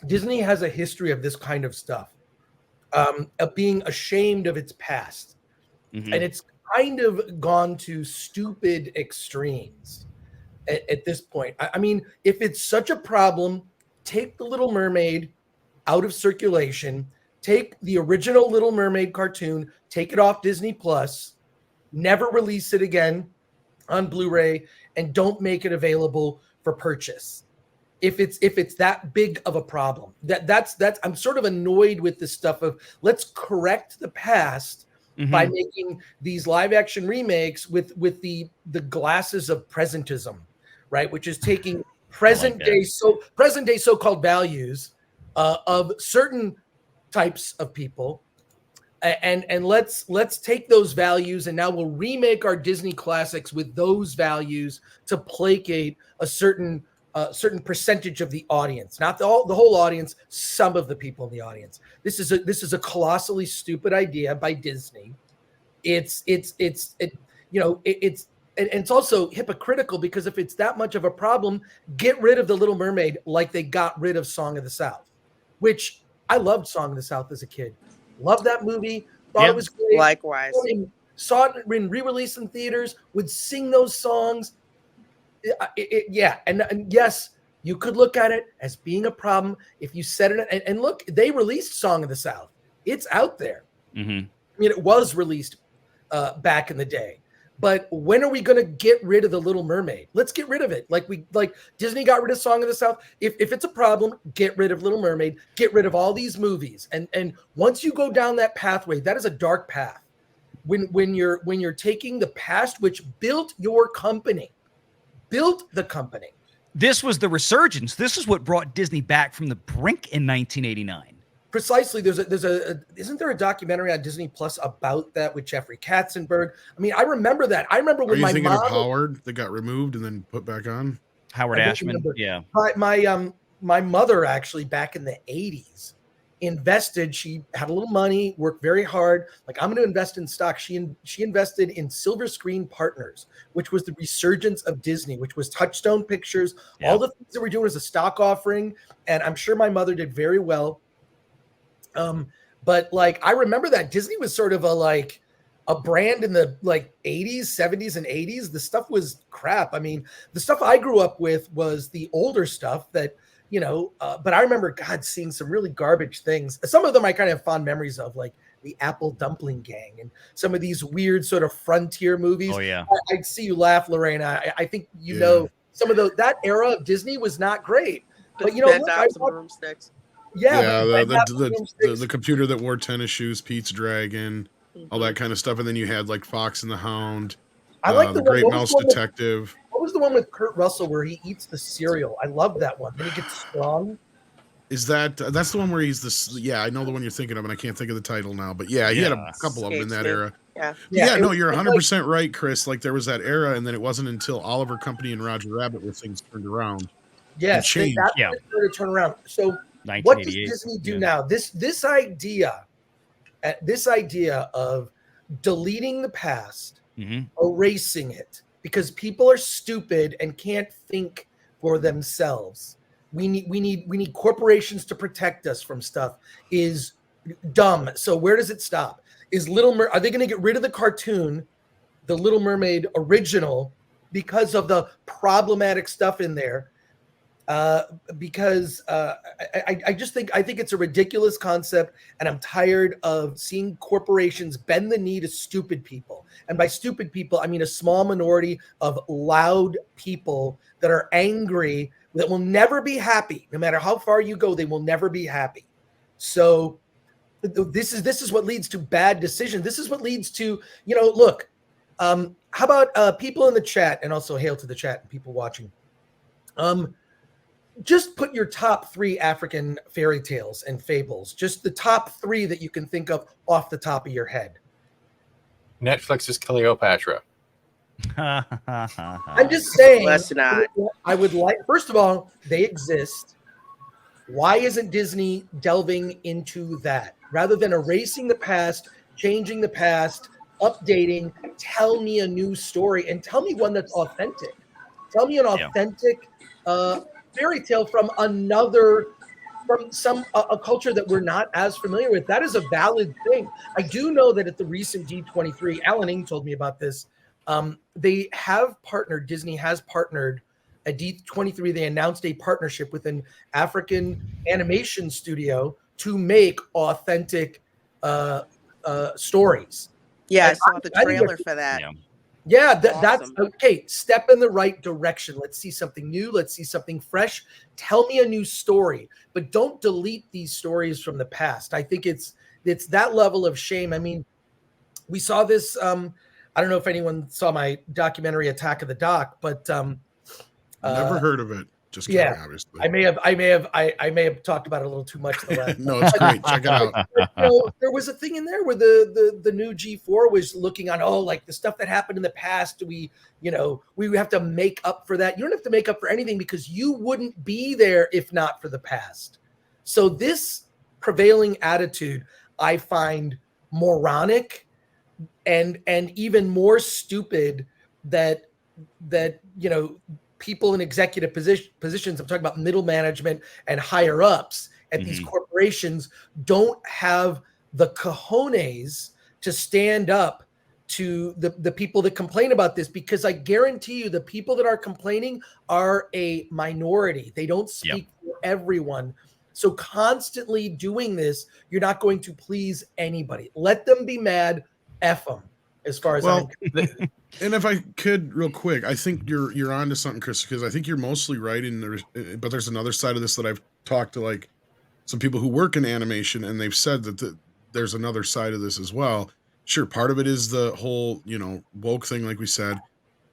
Disney has a history of this kind of stuff, of being ashamed of its past. Mm-hmm. And it's kind of gone to stupid extremes at this point. I mean, if it's such a problem, take The Little Mermaid out of circulation, take the original Little Mermaid cartoon, take it off Disney Plus, never release it again on Blu-ray, and don't make it available for purchase. If it's that big of a problem, that's I'm sort of annoyed with this stuff of let's correct the past by making these live action remakes with the glasses of presentism, right? Which is taking present day so-called values of certain types of people, and let's take those values and now we'll remake our Disney classics with those values to placate a certain percentage of the audience, not the whole audience, some of the people in the audience. This is a colossally stupid idea by Disney. It's also hypocritical, because if it's that much of a problem, get rid of The Little Mermaid like they got rid of Song of the South, which I loved Song of the South as a kid. Loved that movie. Thought it was great. Likewise. Saw it in re-release in theaters, would sing those songs. And yes, you could look at it as being a problem if you said it. And look, they released Song of the South. It's out there. Mm-hmm. I mean, it was released back in the day. But when are we going to get rid of The Little Mermaid? Let's get rid of it. Like Disney got rid of Song of the South. If it's a problem, get rid of Little Mermaid. Get rid of all these movies. And once you go down that pathway, that is a dark path. When you're taking the past, which built your company, built the company. This was the resurgence. This is what brought Disney back from the brink in 1989. Precisely. Isn't there a documentary on Disney Plus about that with Jeffrey Katzenberg? I mean, I remember that. I remember when my mom... of Howard that got removed and then put back on? Howard Ashman, yeah. My mother actually back in the 80s invested. She had a little money, worked very hard. Like, I'm going to invest in stock. She invested in Silver Screen Partners, which was the resurgence of Disney, which was Touchstone Pictures. Yeah. All the things that we're doing as a stock offering, and I'm sure my mother did very well. But like, I remember that Disney was sort of a brand in the 80s, 70s, and 80s. The stuff was crap. I mean, the stuff I grew up with was the older stuff that, but I remember, God, seeing some really garbage things. Some of them I kind of have fond memories of, like the Apple Dumpling Gang and some of these weird sort of frontier movies. Oh, yeah. I'd see you laugh, Lorena. I think, some of that era of Disney was not great. But, the computer that wore tennis shoes, Pete's Dragon, all that kind of stuff. And then you had like Fox and the Hound. I like the Great Mouse Detective. What was the one with Kurt Russell where he eats the cereal? I love that one. Then he gets strong. Is that's the one where he's this? Yeah, I know the one you're thinking of, and I can't think of the title now. But yeah, he had a couple of them in that era. Yeah. No, you're 100% right, Chris. Like, there was that era, and then it wasn't until Oliver Company and Roger Rabbit where things turned around. Yes, changed. Started to turn around. So what does Disney do now? This idea of deleting the past, erasing it, because people are stupid and can't think for themselves. We need corporations to protect us from stuff is dumb. So where does it stop? Are they going to get rid of the cartoon, the Little Mermaid original, because of the problematic stuff in there? I think it's a ridiculous concept, and I'm tired of seeing corporations bend the knee to stupid people. And by stupid people, I mean a small minority of loud people that are angry, that will never be happy. No matter how far you go, they will never be happy. So this is what leads to bad decisions. This is what leads to, look, how about people in the chat, and also hail to the chat and people watching. Just put your top 3 African fairy tales and fables, just the top 3 that you can think of off the top of your head. Netflix's Cleopatra. I'm just saying, Let's not. I would like, first of all, they exist. Why isn't Disney delving into that? Rather than erasing the past, changing the past, updating, tell me a new story, and tell me one that's authentic. Tell me an authentic fairy tale from another from a culture that we're not as familiar with. That is a valid thing. I do know that at the recent D23, Alan Ng told me about this. They have partnered, Disney has partnered at D23. They announced a partnership with an African animation studio to make authentic stories. Yeah, I saw the trailer for that. Yeah, that's okay. Step in the right direction. Let's see something new. Let's see something fresh. Tell me a new story, but don't delete these stories from the past. I think it's that level of shame. I mean, we saw this. I don't know if anyone saw my documentary Attack of the Doc, but never heard of it. Just kidding, obviously. I may have talked about it a little too much. No, it's great. Check it out. There was a thing in there where the new G4 was looking on, like the stuff that happened in the past. We have to make up for that. You don't have to make up for anything because you wouldn't be there if not for the past. So this prevailing attitude I find moronic and even more stupid that people in executive positions, I'm talking about middle management and higher ups at these corporations, don't have the cojones to stand up to the people that complain about this, because I guarantee you the people that are complaining are a minority. They don't speak for everyone. So constantly doing this, you're not going to please anybody. Let them be mad, F them, as far as I'm concerned. And if I could, real quick, I think you're onto something, Chris, because I think you're mostly right but there's another side of this that I've talked to like some people who work in animation, and they've said that there's another side of this as well. Sure, part of it is the whole woke thing, like we said,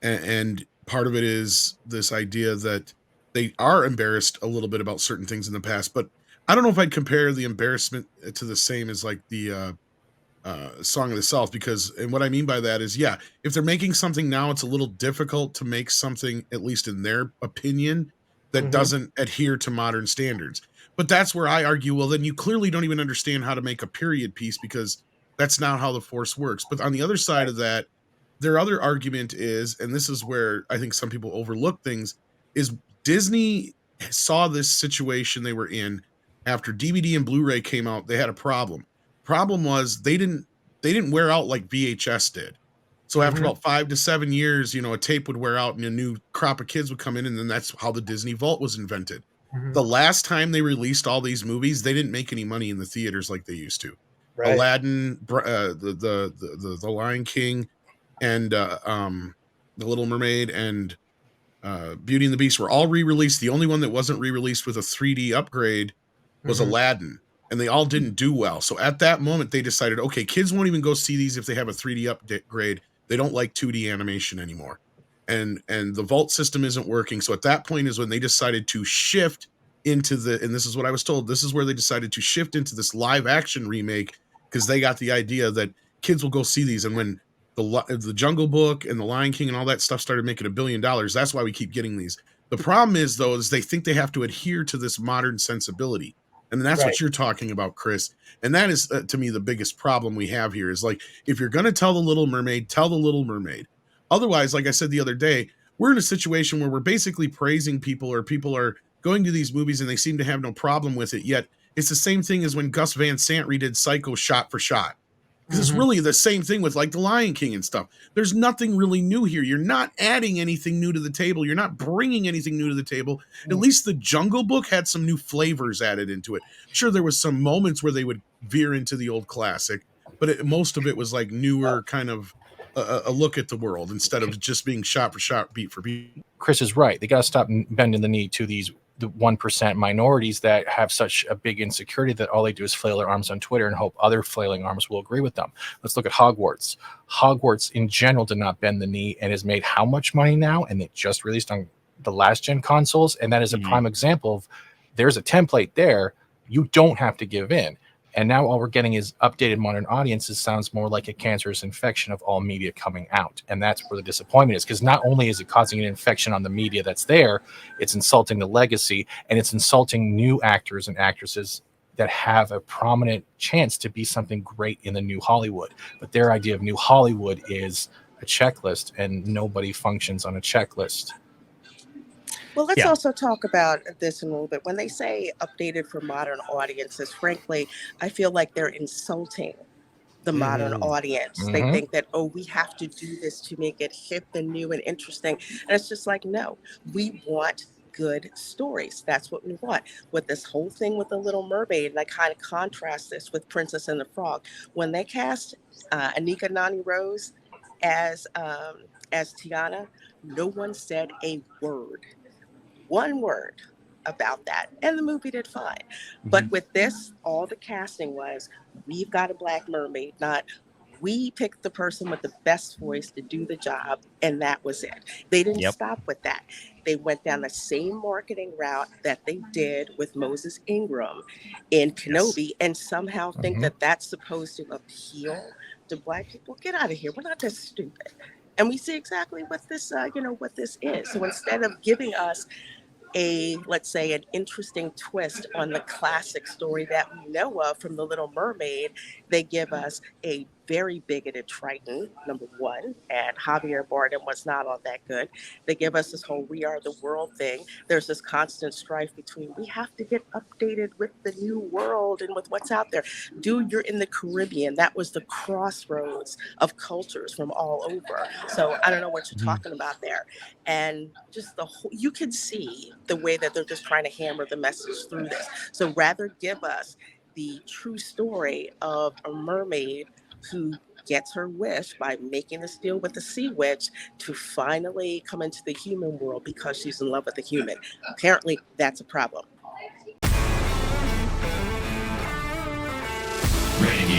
and part of it is this idea that they are embarrassed a little bit about certain things in the past. But I don't know if I'd compare the embarrassment to the same as like the Song of the South, and what I mean by that is, if they're making something now, it's a little difficult to make something, at least in their opinion, that doesn't adhere to modern standards. But that's where I argue, well, then you clearly don't even understand how to make a period piece, because that's not how the Force works. But on the other side of that, their other argument is, and this is where I think some people overlook things, is Disney saw this situation they were in after DVD and Blu-ray came out. They had a problem. Problem was they didn't wear out like VHS did. So after about 5 to 7 years, a tape would wear out and a new crop of kids would come in, and then that's how the Disney Vault was invented. The last time they released all these movies, they didn't make any money in the theaters like they used to. Right. Aladdin, the Lion King, and the Little Mermaid, and Beauty and the Beast were all re-released. The only one that wasn't re-released with a 3D upgrade was Aladdin. And they all didn't do well. So at that moment, they decided, okay, kids won't even go see these if they have a 3D upgrade. They don't like 2D animation anymore. And the Vault system isn't working. So at that point is when they decided to shift into and this is what I was told, this is where they decided to shift into this live action remake, because they got the idea that kids will go see these. And when the Jungle Book and the Lion King and all that stuff started making $1 billion, that's why we keep getting these. The problem is, though, is they think they have to adhere to this modern sensibility. And that's what you're talking about, Chris. And that is, to me, the biggest problem we have here is, like, if you're going to tell the Little Mermaid, tell the Little Mermaid. Otherwise, like I said the other day, we're in a situation where we're basically praising people, or people are going to these movies and they seem to have no problem with it. Yet it's the same thing as when Gus Van Sant redid Psycho shot for shot. Because it's really the same thing with like the Lion King and stuff. There's nothing really new here. You're not adding anything new to the table. You're not bringing anything new to the table. At least the Jungle Book had some new flavors added into it. Sure, there was some moments where they would veer into the old classic, but most of it was like newer kind of a look at the world instead of just being shot for shot, beat for beat. Chris is right. They got to stop bending the knee to the 1% minorities that have such a big insecurity that all they do is flail their arms on Twitter and hope other flailing arms will agree with them. Let's look at Hogwarts. Hogwarts in general did not bend the knee and has made how much money now? And it just released on the last gen consoles. And that is a prime example of, there's a template there. You don't have to give in. And now all we're getting is updated modern audiences. Sounds more like a cancerous infection of all media coming out. And that's where the disappointment is, because not only is it causing an infection on the media that's there, it's insulting the legacy, and it's insulting new actors and actresses that have a prominent chance to be something great in the new Hollywood. But their idea of new Hollywood is a checklist, and nobody functions on a checklist. Well, let's also talk about this in a little bit. When they say updated for modern audiences, frankly, I feel like they're insulting the modern audience. They think that, oh, we have to do this to make it hip and new and interesting. And it's just like, no, we want good stories. That's what we want. With this whole thing with The Little Mermaid, and I kind of contrast this with Princess and the Frog. When they cast Anika Noni Rose as Tiana, no one said a word, one word about that, and the movie did fine. But with this, all the casting was, we've got a Black mermaid, not we picked the person with the best voice to do the job, and that was it. They didn't stop with that. They went down the same marketing route that they did with Moses Ingram in Kenobi, and somehow think that that's supposed to appeal to Black people. Get out of here. We're not that stupid. And we see exactly what this, what this is. So instead of giving us let's say, an interesting twist on the classic story that we know of from The Little Mermaid, they give us a very bigoted Triton, number one, and Javier Bardem was not all that good. They give us this whole We Are the World thing. There's this constant strife between, we have to get updated with the new world and with what's out there. Dude, you're in the Caribbean. That was the crossroads of cultures from all over. So I don't know what you're talking about there. And just the whole, you can see the way that they're just trying to hammer the message through this. So rather give us the true story of a mermaid who gets her wish by making this deal with the sea witch to finally come into the human world because she's in love with a human. Apparently, that's a problem. Renegade.